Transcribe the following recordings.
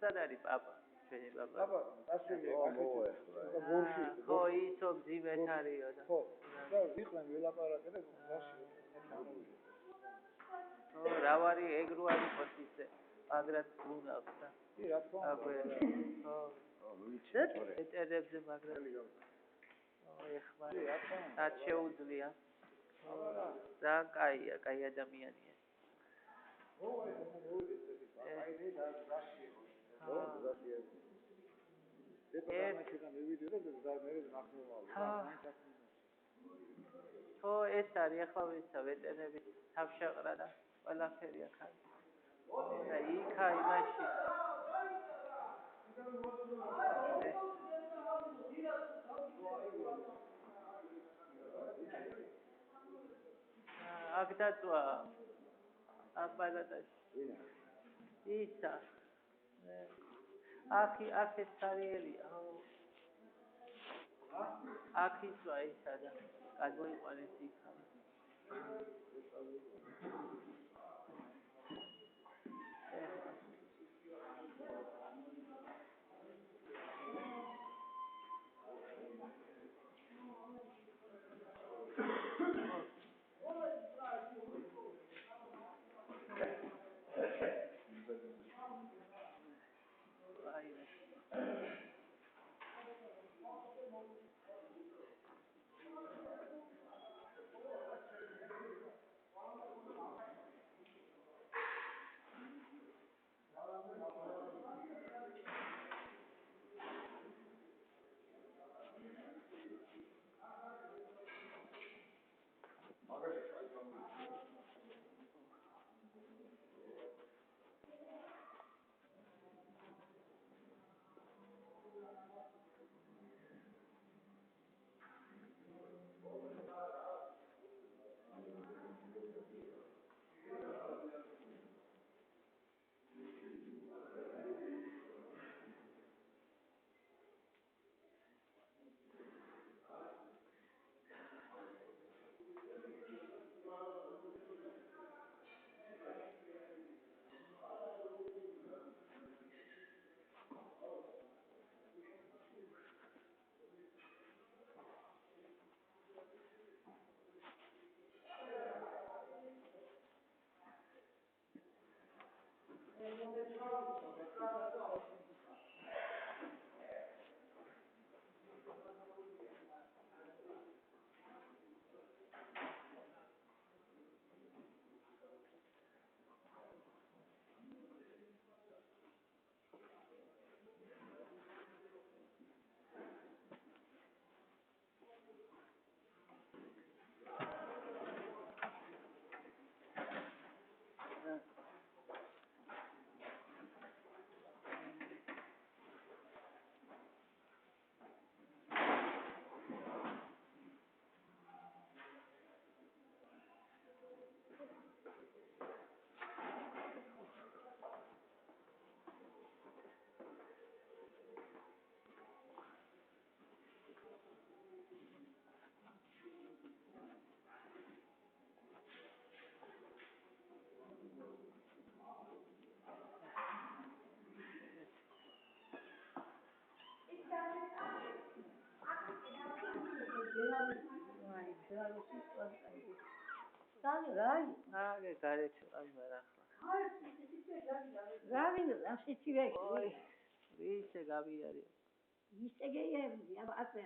სადარი პაპა? ჩვენი პაპა. პაპა, დასვენია კახეთი. გორში. ხო, ისო ძიმეთ არისო და. ხო, და იყვნენ ველაპარაკე და გაში. ხო, რა ვარი ეგრო არის პოსტზე. მაგრამ გუნდავს და. კი, რა თქმა უნდა. ხო. ვიცი, თორე. ეტერებზე მაგრამ. ეხლა რაც შეუძლია. რა კაია, კაი ადამიანია. ხო, ეს არის ახლა ვიცა ვეტერნები თავშეყრა და ყველაფერი აქ არის. და იქა იმაში. აქ დაწვა აპარატაში. ისა. აქ ეს სარიელია. აქ იწვა ისა და გადმოიყვანეს იქა. Age garechi amara. Ravin, asiti vek. Vise gabiari. Vise geyem, ya ate.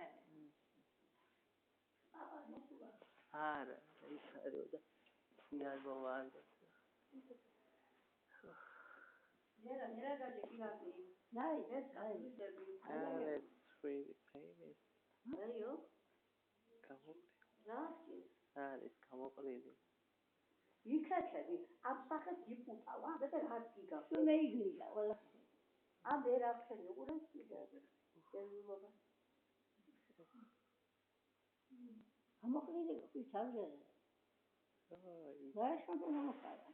Ara, isari oda. Sinar bavar. Nera gaje kilati. Nai, That's really famous. Ayo. Kamu. Nasi. It's kamoqrili. იქეთები აბსახეს იპუტავა და რადგიგა მეიგრია ყველა ამ ერაფხელი უყურებს ვიდეო სერვილობა ამოყრილი ვიცავზე რა შეიძლება მომხარა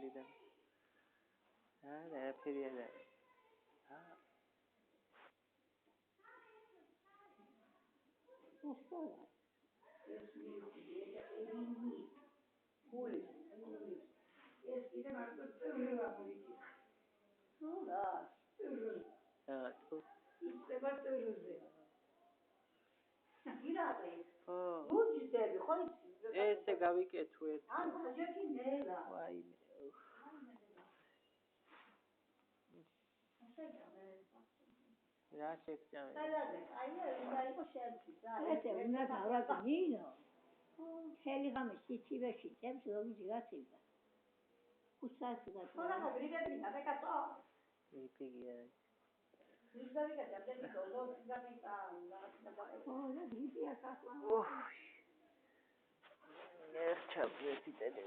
ლიდან რა პერიოდა მოსკოვა ეს კიდე მარტო წევრი ვარ თუ ისება წეროზე. ირაყი. ხო ლუჯდები ხო იცი? ესე გავიკეთო ერთი ან ხაჯაკი ნელა. ვაიმე რა შეგჭამე ეს უნდა დავაგინო. ხელი ღამე სიცივეში წემს ლოგიჯი გაცივდა. უსასი და ვიპიგია გრიპია კახლა. ერჩა პრეზიდენტი